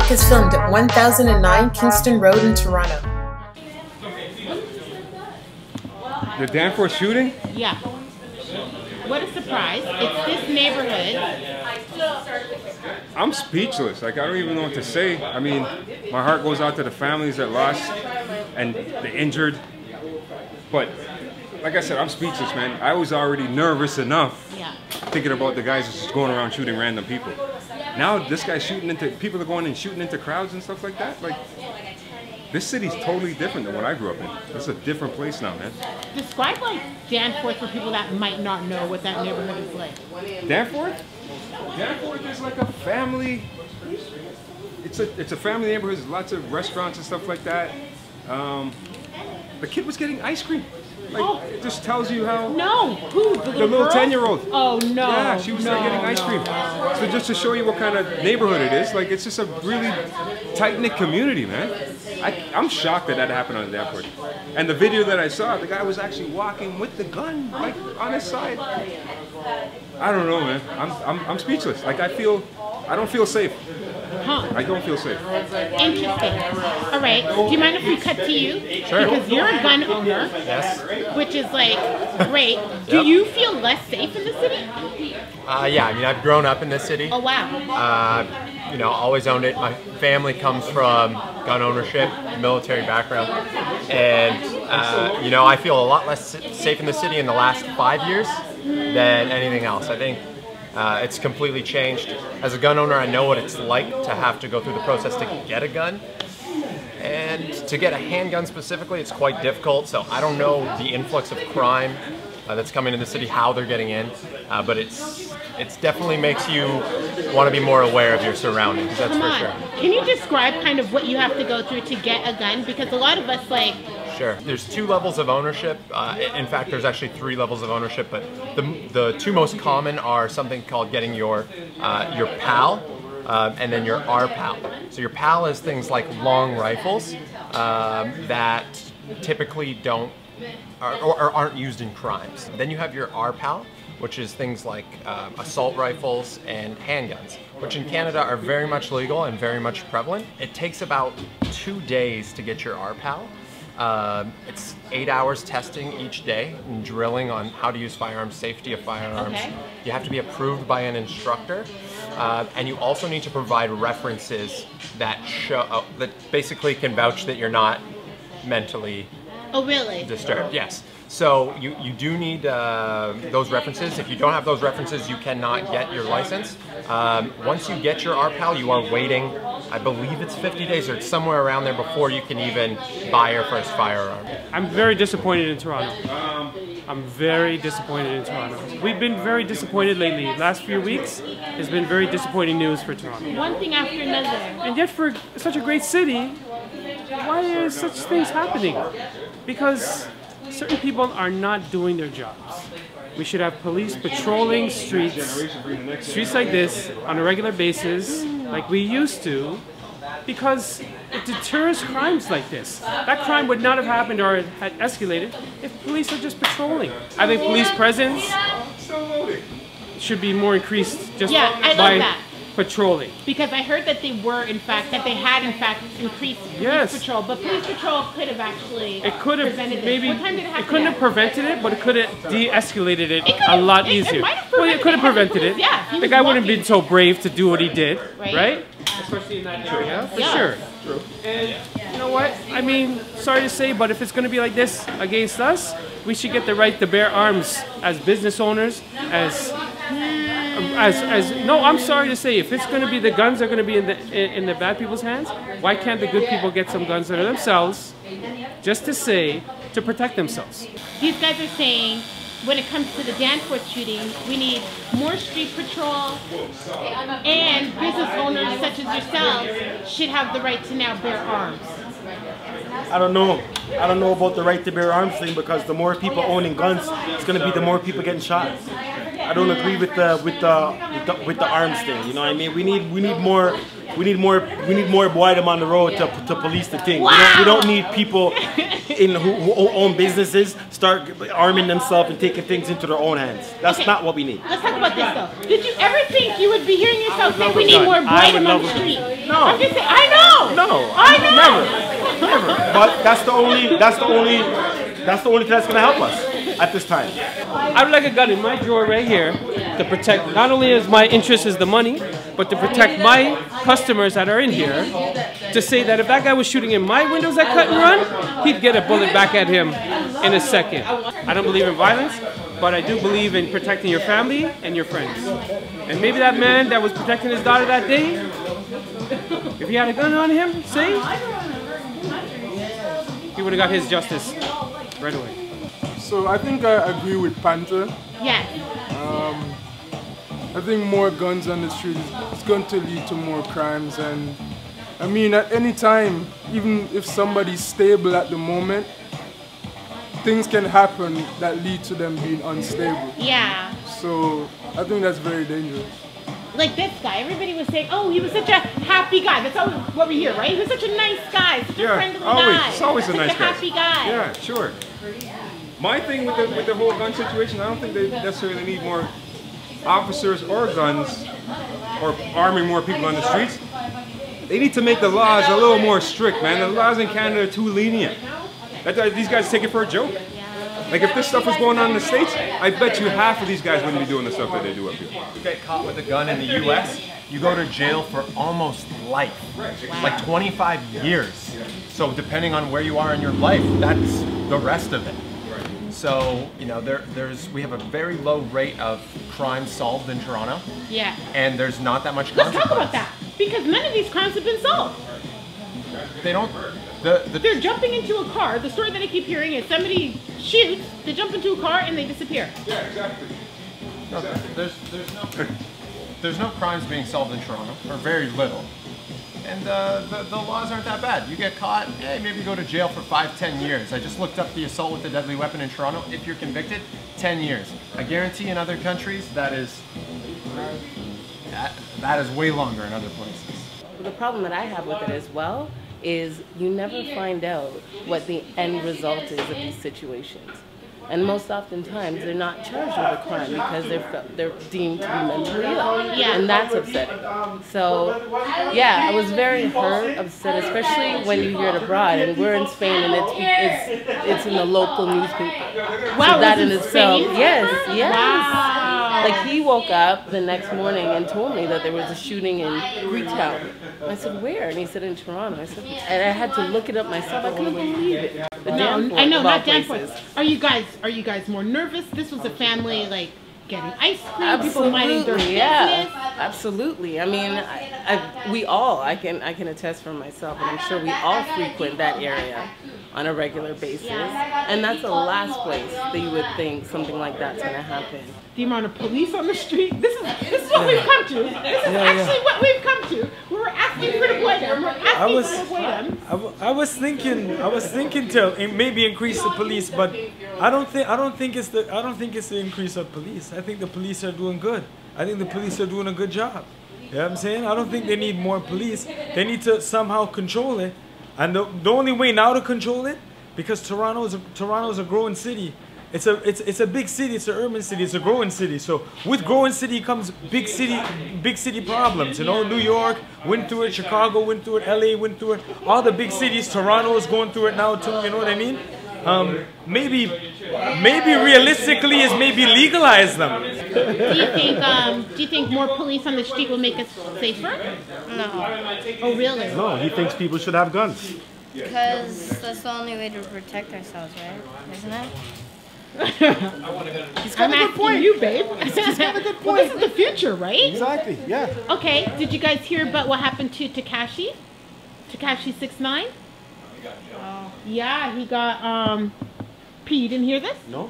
Talk is filmed at 1009 Kingston Road in Toronto. The Danforth shooting? Yeah. What a surprise. It's this neighborhood. I'm speechless. Like, I don't even know what to say. I mean, my heart goes out to the families that lost and the injured. But, like I said, I'm speechless, man. I was already nervous enough thinking about the guys just going around shooting random people. Now this guy's shooting into, people are going and shooting into crowds and stuff like that. Like, this city's totally different than what I grew up in. It's a different place now, man. Describe, like, Danforth for people that might not know what that neighborhood is like. Danforth? Danforth is like a family. It's a family neighborhood. There's lots of restaurants and stuff like that. The kid was getting ice cream. Like, it just tells you how. No, who? The little 10-year-old. Oh no. Yeah, she was getting ice cream. So just to show you what kind of neighborhood it is, like, it's just a really tight-knit community, man. I'm shocked that happened on Danforth. And the video that I saw, the guy was actually walking with the gun, like, on his side. I don't know, man. I'm speechless. Like, I don't feel safe. Huh. I don't feel safe. Interesting. All right. Do you mind if we cut to you? Sure. Because you're a gun owner. Yes. Which is, like, great. Do you feel less safe in the city? Yeah, I mean, I've grown up in this city. Oh, wow. You know, always owned it. My family comes from gun ownership, military background. And, you know, I feel a lot less safe in the city in the last 5 years than anything else. I think it's completely changed. As a gun owner, I know what it's like to have to go through the process to get a gun. And to get a handgun specifically, it's quite difficult. So I don't know the influx of crime that's coming in the city, how they're getting in. But it's definitely makes you want to be more aware of your surroundings, that's for sure. Can you describe kind of what you have to go through to get a gun? Because a lot of us, like... Sure. There's 2 levels of ownership. In fact, there's actually 3 levels of ownership, but the 2 most common are something called getting your PAL and then your RPAL. So your PAL is things like long rifles that typically don't or aren't used in crimes. Then you have your RPAL, which is things like assault rifles and handguns, which in Canada are very much legal and very much prevalent. It takes about 2 days to get your RPAL. It's 8 hours testing each day and drilling on how to use firearms, safety of firearms. Okay. You have to be approved by an instructor, and you also need to provide references that show that basically can vouch that you're not mentally disturbed. Yes. So you do need those references. If you don't have those references, you cannot get your license. Once you get your RPAL, you are waiting, I believe it's 50 days or somewhere around there before you can even buy your first firearm. I'm very disappointed in Toronto. I'm very disappointed in Toronto. We've been very disappointed lately. Last few weeks has been very disappointing news for Toronto. One thing after another. And yet for such a great city, why are such things happening? Because certain people are not doing their jobs. We should have police patrolling streets like this on a regular basis, like we used to, because it deters crimes like this. That crime would not have happened or had escalated if police are just patrolling. I think police presence should be more increased just by patrolling. Because I heard that they had in fact increased police patrol, but police patrol could have actually prevented it. What time did it happen? It couldn't have prevented it, but it could have de-escalated it a lot easier. It could have prevented it. Yeah, the guy wouldn't have been so brave to do what he did, right? Especially in that area, for sure. True. And you know what? I mean, sorry to say, but if it's going to be like this against us, we should get the right to bear arms as business owners, no, I'm sorry to say, if it's going to be the guns are going to be in the bad people's hands, why can't the good people get some guns that are themselves, just to protect themselves? These guys are saying, when it comes to the Danforth shooting, we need more street patrol, and business owners such as yourselves should have the right to now bear arms. I don't know. I don't know about the right to bear arms thing, because the more people owning guns, it's going to be the more people getting shot. I don't agree with the arms thing. You know what I mean? We need more boydom on the road to police the thing. Wow. We don't need people who own businesses start arming themselves and taking things into their own hands. That's Okay. not what we need. Let's talk about this though. Did you ever think you would be hearing yourself say love we a need gun. more I would Biden on love the a gun. street? No. I'm just saying, I know. No, I know. never. But that's the only thing that's gonna help us at this time. I would like a gun in my drawer right here to protect, not only is my interest is the money, but to protect my customers that are in here, to say that if that guy was shooting in my windows at Cut and Run, he'd get a bullet back at him in a second. I don't believe in violence, but I do believe in protecting your family and your friends. And maybe that man that was protecting his daughter that day, if he had a gun on him, say, he would have got his justice right away. So I think I agree with Panther. Yes. I think more guns on the street is going to lead to more crimes, and I mean at any time, even if somebody's stable at the moment, things can happen that lead to them being unstable. Yeah. So I think that's very dangerous. Like this guy, everybody was saying, oh, he was such a happy guy. That's always what we hear, right? He was such a nice guy, such a friendly guy. It's always a such nice guy. happy guy. Yeah, sure. My thing with the whole gun situation, I don't think they necessarily need more officers or guns or arming more people on the streets. They need to make the laws a little more strict, man. The laws in Canada are too lenient. These guys take it for a joke. Like if this stuff was going on in the States, I bet you half of these guys wouldn't be doing the stuff that they do up here. You get caught with a gun in the US, you go to jail for almost life, like 25 years. So depending on where you are in your life, that's the rest of it. So, you know, we have a very low rate of crime solved in Toronto. Yeah. And there's not that much Let's consequence. talk about that. Because none of these crimes have been solved. They don't. They're jumping into a car. The story that I keep hearing is somebody shoots, they jump into a car, and they disappear. Yeah, exactly. No, there's no crimes being solved in Toronto, or very little. And the laws aren't that bad. You get caught, hey, maybe go to jail for 5-10 years. I just looked up the assault with a deadly weapon in Toronto. If you're convicted, 10 years. I guarantee in other countries that is way longer in other places. The problem that I have with it as well is you never find out what the end result is of these situations. And most oftentimes they're not charged with a crime because they're deemed to be mentally ill. Yeah. And that's upsetting. So, yeah, I was very hurt, upset, especially when you hear it abroad. And we're in Spain and it's in the local newspaper. Wow, so that it's in in itself, Spain? yes. Wow. Like he woke up the next morning and told me that there was a shooting in Greektown. I said, where? And he said, in Toronto. I said, and I had to look it up myself. I couldn't believe it. The Danforth, I know, of all not Danforth. places. Are you guys more nervous? This was a family like getting ice cream, people minding their Absolutely, business. yeah, absolutely. I mean, I can attest for myself, and I'm sure we all frequent that area on a regular basis, and that's the last place that you would think something like that's going to happen. The amount of police on the street. This is what we've come to. This is actually what we've come to. We were asking for the boy them. We're asking for the boy them. I was thinking to maybe increase the police, but I don't think it's the increase of police. I think the police are doing good. I think the police are doing a good job. You know what I'm saying? I don't think they need more police. They need to somehow control it. And the only way now to control it, because Toronto is a growing city. It's a big city. It's an urban city. It's a growing city. So with growing city comes big city problems. You know, New York went through it, Chicago went through it, LA went through it. All the big cities. Toronto is going through it now too. You know what I mean? Maybe realistically is maybe legalize them. Do you think more police on the street will make us safer? No, Oh, really? No, he thinks people should have guns. because that's the only way to protect ourselves, right? Isn't it? He's got a good point. You, babe. He's got a good point. Well, this is the future, right? Exactly. Yeah. Okay. Did you guys hear about what happened to Tekashi? Tekashi 6ix9ine? Oh. Yeah, he got P, you didn't hear this? No.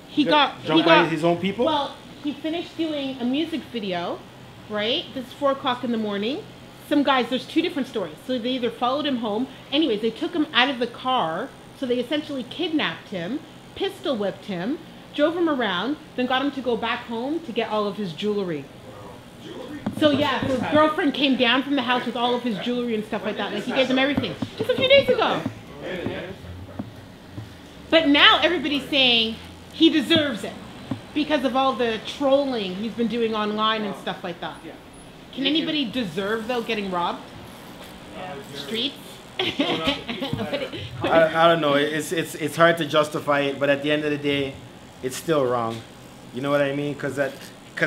He got by his own people. Well, he finished doing a music video, right? This is 4 o'clock in the morning. Some guys, there's 2 different stories. So they either followed him home. Anyways, they took him out of the car. So they essentially kidnapped him, pistol whipped him, drove him around, then got him to go back home to get all of his jewelry. So yeah, his girlfriend came down from the house with all of his jewelry and stuff like that. Like he gave them everything. Just a few days ago. But now everybody's saying he deserves it because of all the trolling he's been doing online and stuff like that. Can anybody deserve, though, getting robbed? Streets? I don't know. It's hard to justify it, but at the end of the day, it's still wrong. You know what I mean? Because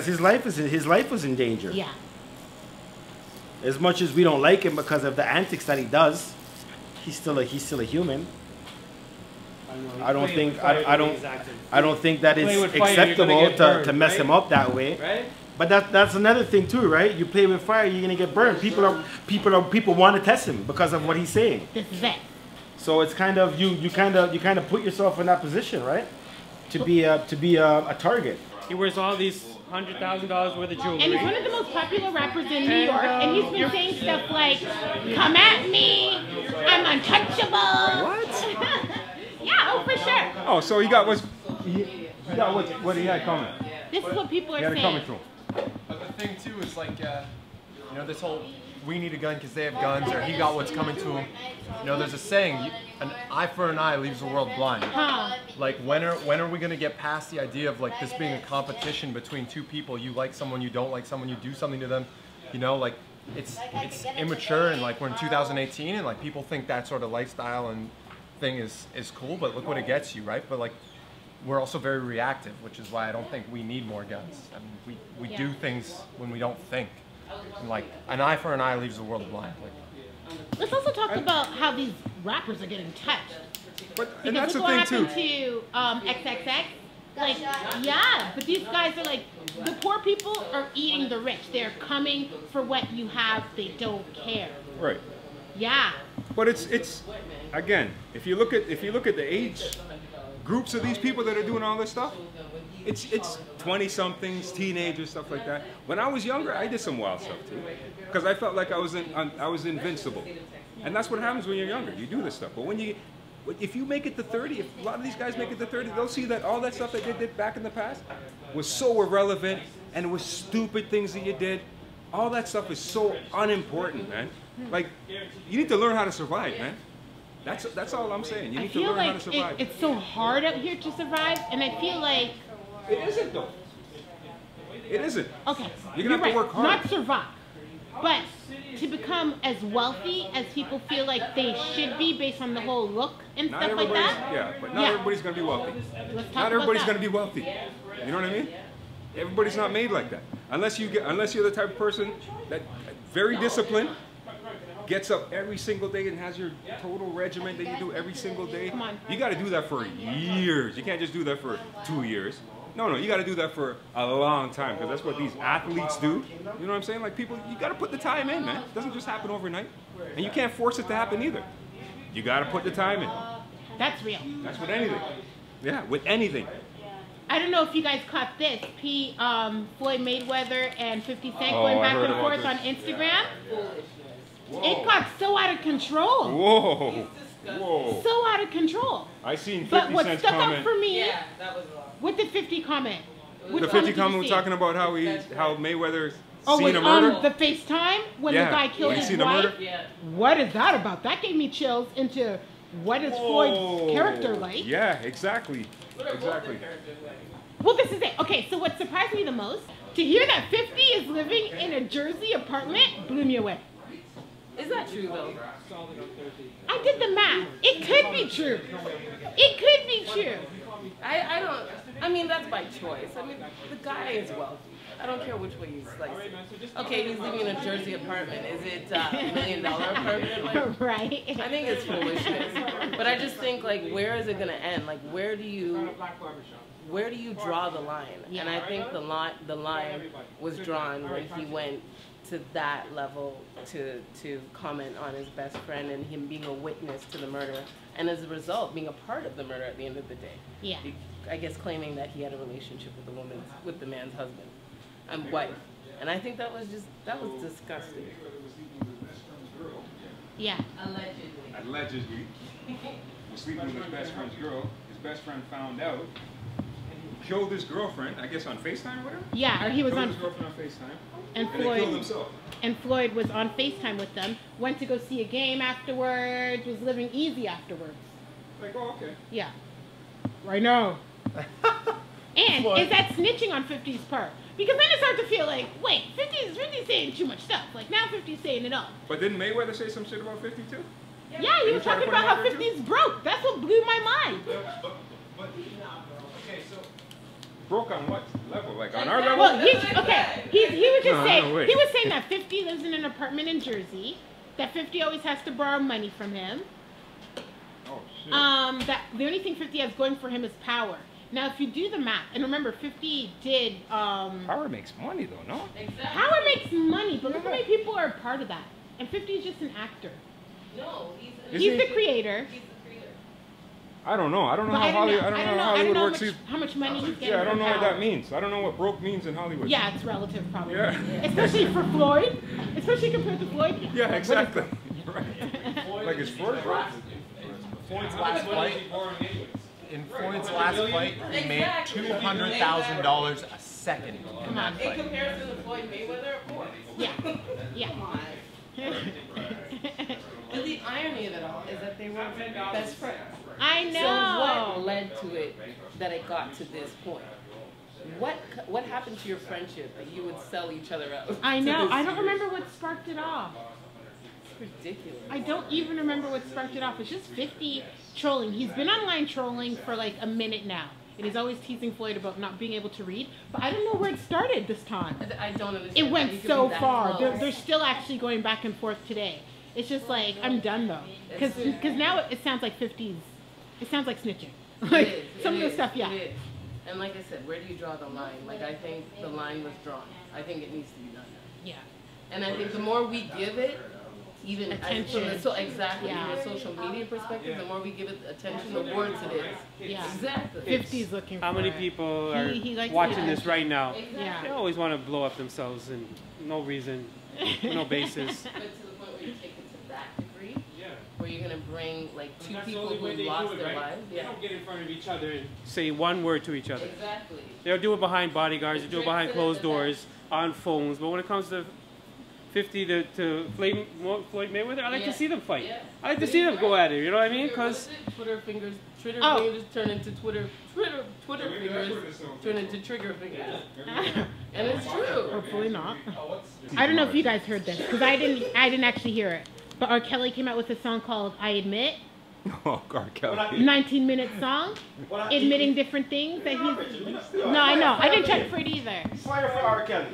his life was in danger. Yeah. As much as we don't like him because of the antics that he does, he's still a human. I don't think that it's acceptable to mess him up that way. Right? But that's another thing too, right? You play with fire, you're gonna get burned. People want to test him because of what he's saying. This is it. So it's kind of you kind of put yourself in that position, right? To be a target. He wears all these $100,000 worth of jewelry. And he's one of the most popular rappers in New York, and he's been saying stuff like, "Come at me, I'm untouchable." What? Yeah, oh for sure. Oh, so he got what he had coming. This is what people are He had it coming saying. to him. But the thing too is like, you know, this whole we need a gun because they have guns, or he got what's coming to him. You know, there's a saying, an eye for an eye leaves the world blind. Huh. Like when are we gonna get past the idea of like this being a competition between two people? You like someone, you don't like someone, you do something to them. You know, like it's immature, and like we're in 2018, and like people think that sort of lifestyle and thing is cool, but look what it gets you, right? But like we're also very reactive, which is why I don't think we need more guns. I mean, we do things when we don't think. And like an eye for an eye leaves the world blind. Like, Let's also talk about how these rappers are getting touched. And that's the thing too. To XXX. Like, yeah, but these guys are like, the poor people are eating the rich. They're coming for what you have. They don't care. Right. Yeah. But it's again, if you look at the age groups of these people that are doing all this stuff, it's 20-somethings, teenagers, stuff like that. When I was younger, I did some wild stuff too, because I felt like I was invincible, and that's what happens when you're younger. You do this stuff, but if you make it to 30, if a lot of these guys make it to 30, they'll see that all that stuff that they did back in the past was so irrelevant, and it was stupid things that you did. All that stuff is so unimportant, man. Like, you need to learn how to survive, man. That's all I'm saying. You need to learn how to survive. It's so hard out here to survive, and I feel like it isn't though. It isn't. Okay, you're gonna have to work hard. Not survive, but to become as wealthy as people feel like they should be based on the whole look and stuff like that. Yeah, but not everybody's gonna be wealthy. Not everybody's gonna be wealthy. You know what I mean? Everybody's not made like that. Unless you're the type of person that very disciplined, gets up every single day and has your total regimen that you do every single day. Come on. You got to do that for years. You can't just do that for 2 years. No, you got to do that for a long time, because that's what these athletes do. You know what I'm saying? Like, people, you got to put the time in, man. It doesn't just happen overnight. And you can't force it to happen either. You got to put the time in. That's real. That's with anything. Yeah, with anything. I don't know if you guys caught this. Floyd Mayweather and 50 Cent Oh, going I back heard and about forth this. on Instagram. Whoa. It got so out of control. Whoa. So out of control. I seen 50 But what Cent's stuck comment. out for me, what did 50 comment? Which The one 50 did you comment was see? talking about how Mayweather was seen a murder. on the FaceTime when the guy killed when he his seen a wife? murder? What is that about? That gave me chills into what is Floyd's character like. Yeah, exactly. Exactly. Well, this is it. Okay, so what surprised me the most, to hear that 50 is living in a Jersey apartment blew me away. Is that true though? I did the math. It could be true. It could be true. I mean, that's by choice. I mean, the guy is wealthy. I don't care which way you slice it. Okay, he's living in a Jersey apartment. Is it a $1 million apartment? Like, right. I think it's foolishness. But I just think, like, where is it going to end? Like, where do you draw the line? And I think the line was drawn when he went to that level to comment on his best friend and him being a witness to the murder, and as a result being a part of the murder at the end of the day. Yeah. I guess claiming that he had a relationship with the man's husband and wife. And I think that was disgusting. Yeah. Allegedly. He was sleeping with his best friend's girl. His best friend found out. Killed his girlfriend, I guess on FaceTime or whatever? Yeah, or he was Killed his girlfriend on FaceTime. And they killed himself. And Floyd was on FaceTime with them, went to go see a game afterwards, was living easy afterwards. Like, oh, okay. Yeah. I know. And is that snitching on 50's part? Because then it starts to feel like, wait, 50's saying too much stuff. Like now 50's saying it all. But didn't Mayweather say some shit about 50 too? Yeah, he was talking about how 50's broke. That's what blew my mind. Okay, so broke on what level? Like on our level? Well, he was just saying he was saying that 50 lives in an apartment in Jersey. That 50 always has to borrow money from him. Oh shit. That the only thing 50 has going for him is power. Now, if you do the math, and remember, 50 did. Power makes money, though, no? Exactly. Power makes money, but look how many people are a part of that. And 50 is just an actor. No, he's the creator. He's the creator. I don't know. I don't know how Hollywood works. How much money he's getting. Yeah, I don't know from what Power. that means. I don't know what broke means in Hollywood. Yeah, it's relative, probably. Yeah. Especially for Floyd. Especially compared to Floyd. Yeah, exactly. Right. Like it's Floyd broke? Floyd's last fight. In Floyd's last fight, he made $200,000 a second in that In fight. comparison to Floyd Mayweather, of course. Yeah. Yeah. And the irony of it all is that they were best friends. I know. So what led to it that it got to this point? What happened to your friendship that you would sell each other out? I know. I don't remember what sparked it off. It's ridiculous. I don't even remember what sparked it off. It's just 50 trolling. He's been online trolling for like a minute now. And he's always teasing Floyd about not being able to read. But I don't know where it started this time. I don't understand. It went so far. Close. They're still actually going back and forth today. It's just like, I'm done though. Because now it sounds like 50's. It sounds like snitching. Like some of the stuff, yeah. It is. And like I said, where do you draw the line? Like I think the line was drawn. I think it needs to be done now. Yeah. And I think the more we give it, even attention. Exactly, Yeah. from a social media perspective, the more we give it attention, the worse it is. Yeah. Exactly. 50's looking for How many it. people are He likes watching the this right now? Yeah. They always want to blow up themselves and no reason, no basis. But to the point where you take it to that degree, where you're going to bring like two people who lost their lives. They don't get in front of each other and say one word to each other. Exactly. They'll do it behind bodyguards, they'll do it behind closed doors, on phones. But when it comes to 50 to Floyd Mayweather, I like to see them fight. Yeah. I like to see them go at it, you know what I mean? Because Twitter fingers turn into Twitter fingers turn into trigger fingers. And it's true. Hopefully not. I don't know if you guys heard this because I didn't actually hear it. But R. Kelly came out with a song called "I Admit." Oh, R. Kelly. 19-minute song, admitting different things that he's. No, I know. I didn't check for it either. Fire for R. Kelly.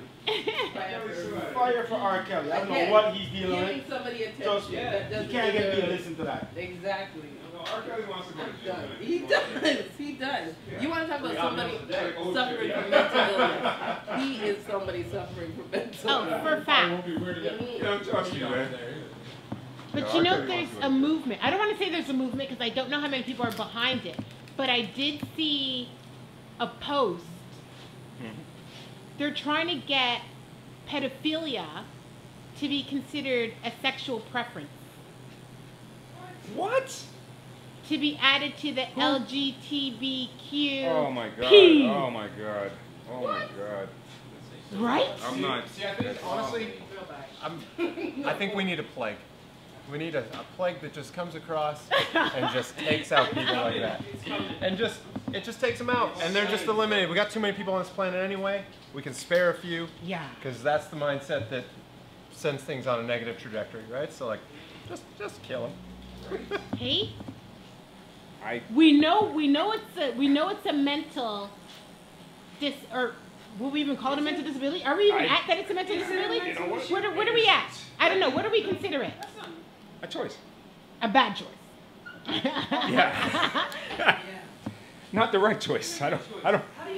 Fire for R. Kelly. I don't know what he's dealing Giving with. somebody attention Just, that you doesn't can't get me to deserve- listen to that. Exactly. R. Kelly wants to go to jail. He does. He does. You want to talk about somebody suffering from mental illness? He is somebody suffering from mental illness. Oh, for a fact. You don't trust me, man. But you know, there's a movement. I don't want to say there's a movement because I don't know how many people are behind it. But I did see a post. They're trying to get pedophilia to be considered a sexual preference. What? To be added to the LGBTQ. Oh my god. Oh my god. Oh my god. Right? I'm not. See, I think honestly, I think we need a plague. We need a plague that just comes across and just takes out people like that. And it just takes them out. And they're just eliminated. We got too many people on this planet anyway. We can spare a few. Yeah. Because that's the mindset that sends things on a negative trajectory, right? So like, just kill them. Hey? We know it's a mental or will we even call it a mental disability? Are we even at that it's a mental disability? You know what? What are we at? I don't know. What do we consider it? A choice. A bad choice. Yeah. Not the right choice. I don't,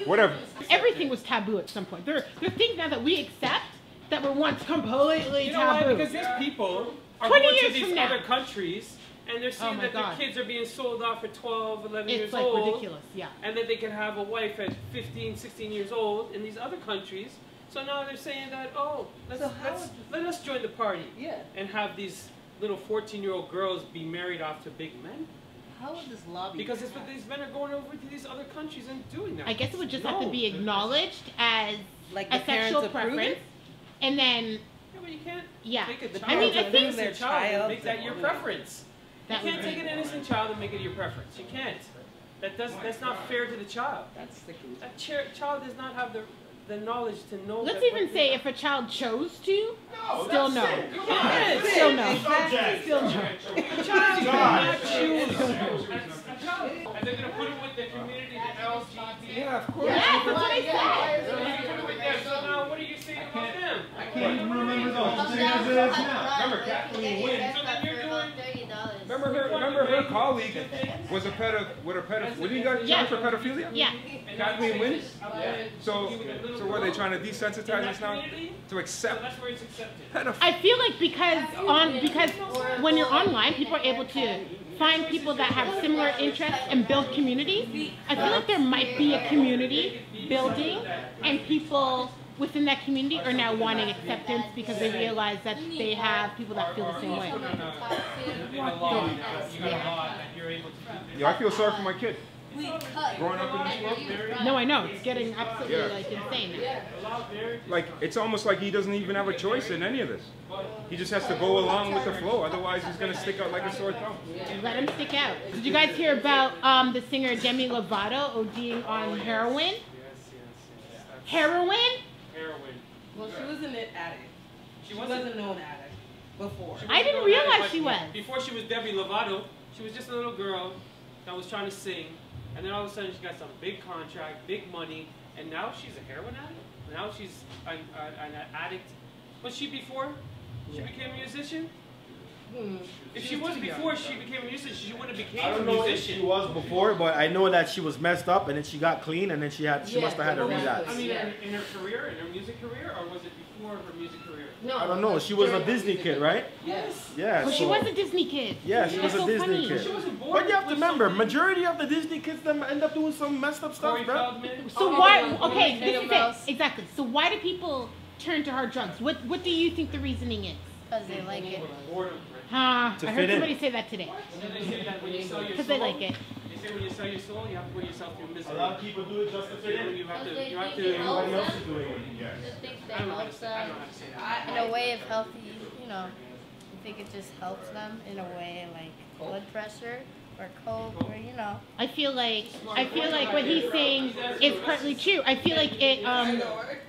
whatever. Everything was taboo at some point. There are things now that we accept that were once completely you know why? taboo. Because these people are 20 going to years these from now. other countries and they're seeing my that God. their kids are being sold off at 12, 11 It's years like old. ridiculous, yeah. And that they can have a wife at 15, 16 years old in these other countries. So now they're saying that, oh, let us join the party. Yeah. And have these little 14-year-old girls be married off to big men. How would this lobby? Because it's what these men are going over to these other countries and doing that. I guess it would just have to be acknowledged as Like a the parents sexual approve preference. it? And then, Yeah, but you can't yeah. take a child I mean, I an think innocent child and make that your preference. That You can't would take be- an innocent child and make it your preference. You can't. That's not fair to the child. That's sickening. That child does not have the knowledge to know. Let's that even say if a child chose to, still no. Still no. Still no. The child cannot choose. And they're gonna put it with the community, the LGBT. Yeah, of course. Yeah, that's what I said. Put it with them. So now, what are you saying about them? I can't even remember those things as it is now. Remember Kathleen Wynn? So then you're doing. Remember her colleague was a pedophile. What do you got charged for pedophilia? Yeah. Kathleen Wynn? So what, are they trying to desensitize us now to accept pedophilia? I feel like because when you're online, people are able to find people that have similar interests and build communities. I feel like there might be a community building, and people within that community are now wanting acceptance because they realize that they have people that feel the same way. Yeah, I feel sorry for my kid. Growing up in this world. No, I know. It's getting absolutely like insane. Like, it's almost like he doesn't even have a choice in any of this. He just has to go along with the flow. Otherwise, he's going to stick out like a sore thumb. Let him stick out. Did you guys hear about the singer Demi Lovato ODing on heroin? Heroin? Heroin. Well, she was an addict. She wasn't a known addict before. I didn't realize she was. Before she was Demi Lovato, she was just a little girl that was trying to sing, and then all of a sudden she got some big contract, big money, and now she's a heroin addict? Now she's an addict. Was she before she became a musician? If she was before she became a musician, she wouldn't have became I don't know if she was before, but I know that she was messed up and then she got clean and then she must have had a relapse. I mean, in her career, in her music career, or was it before her music career? No, I don't know. She was a Disney kid, right? Yes. Yeah. Well, she was a Disney kid. Yeah, she was a Disney funny. kid. She wasn't born. But you have to remember, majority of the Disney kids them end up doing some messed up stuff, bro. So why? Okay, this is it. Exactly. So why do people turn to hard drugs? What do you think the reasoning is? Because they like it. I To heard fit in. somebody say that today. Because they like it. They say when you sell your soul, you have to put yourself through misery. A lot of people do it just to fit in. You have to. Everybody else is doing it. Just think that helps them in a way of healthy, you know. I think it just helps them in a way like blood pressure or coke or you know. I feel like what he's saying is partly true. I feel like it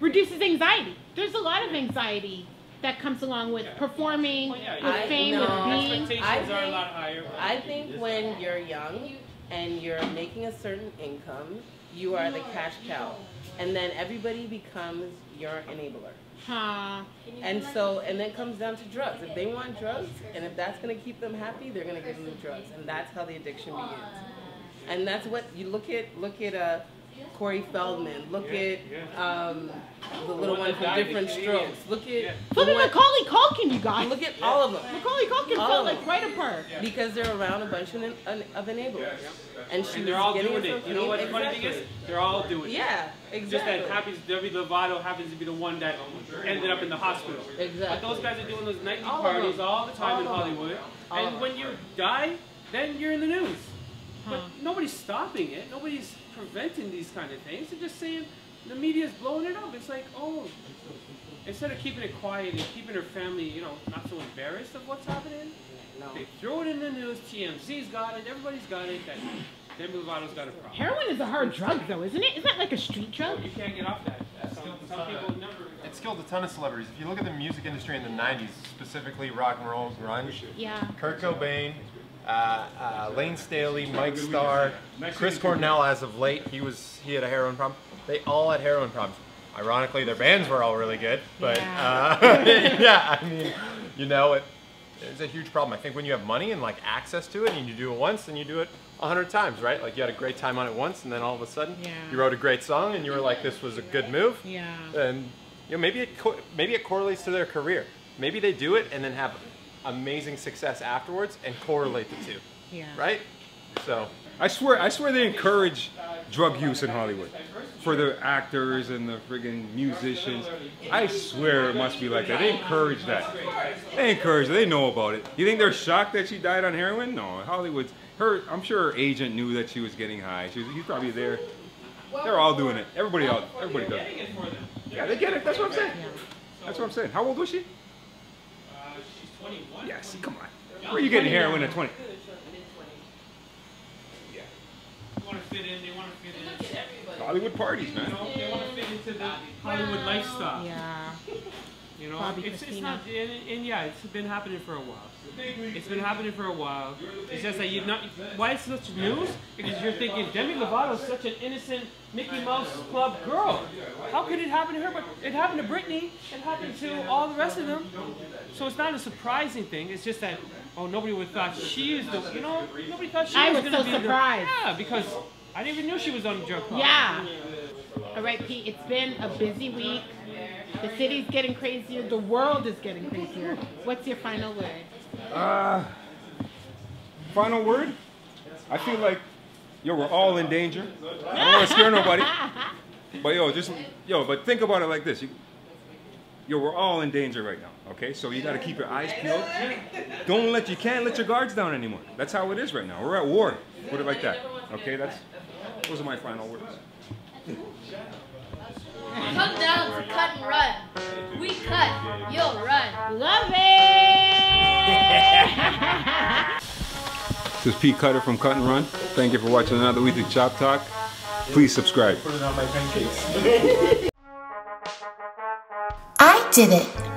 reduces anxiety. There's a lot of anxiety that comes along with performing, with fame, with being. Expectations are a lot higher. I think when you're young and you're making a certain income, you are the cash cow. And then everybody becomes your enabler. And then it comes down to drugs. If they want drugs, and if that's going to keep them happy, they're going to give them the drugs. And that's how the addiction begins. And that's what you look at Corey Feldman. Look at the little one from Different Strokes. Look at Macaulay Culkin, you guys. Look at all of them. Macaulay Culkin fell like right apart. Because they're around a bunch of enablers. And they're all doing it. You know what the funny thing is? They're all doing it. Yeah, exactly. Just that Demi Lovato happens to be the one that ended up in the hospital. Exactly. But those guys are doing those nightly parties all the time in Hollywood. And when you die, then you're in the news. But nobody's stopping it. Nobody's preventing these kind of things. They're just saying the media's blowing it up. It's like, oh, instead of keeping it quiet and keeping her family, you know, not so embarrassed of what's happening, they throw it in the news. TMZ's got it. Everybody's got it. That Demi Lovato's got a problem. Heroin is a hard drug, though, isn't it? Isn't that like a street drug? You can't get off that. Some people never. It's killed a ton of celebrities. If you look at the music industry in the 90s, specifically rock and roll grunge, Kurt Cobain, Lane Staley, Mike Starr, Chris Cornell as of late, he had a heroin problem. They all had heroin problems. Ironically, their bands were all really good, but yeah, I mean, you know, it's a huge problem. I think when you have money and like access to it and you do it once and you do it 100 times, right? Like you had a great time on it once and then all of a sudden you wrote a great song and you were like, this was a good move. Yeah. And you know, maybe it correlates to their career. Maybe they do it and then have amazing success afterwards and correlate the two. Yeah. Right? So I swear they encourage drug use in Hollywood for the actors and the friggin' musicians. I swear it must be like that. They encourage that. They encourage it. They know about it. You think they're shocked that she died on heroin? No, Hollywood's I'm sure her agent knew that she was getting high. He's probably there. They're all doing it. Everybody does it. Yeah, they get it. That's what I'm saying. That's what I'm saying. How old was she? She's 21. Yes, come on. Where are you getting heroin at 20? Yeah. fit in. They want to fit in. Hollywood parties, man. They want to fit into the Hollywood lifestyle. Yeah. You know, Bobby it's Christina. not, and yeah, it's been happening for a while. It's been happening for a while. It's just that you're not. Why it's such news? Because you're thinking Demi Lovato is such an innocent Mickey Mouse Club girl. How could it happen to her? But it happened to Britney. It happened to all the rest of them. So it's not a surprising thing. It's just that nobody would have thought she is the. You know, nobody thought she I was was going to so be surprised. Yeah, because I didn't even know she was on the drug problem. Yeah. All right, Pete. It's been a busy week. The city's getting crazier. The world is getting crazier. What's your final word? Final word? I feel like, we're all in danger. I don't want to scare nobody. But but think about it like this. We're all in danger right now, okay? So you got to keep your eyes peeled. You can't let your guards down anymore. That's how it is right now. We're at war. Put it like that, okay? Those are my final words. Come down to cut and run. We cut, you'll run. Love it! This is Pete Cutter from Cut and Run. Thank you for watching another week of Chop Talk. Please subscribe. I did it.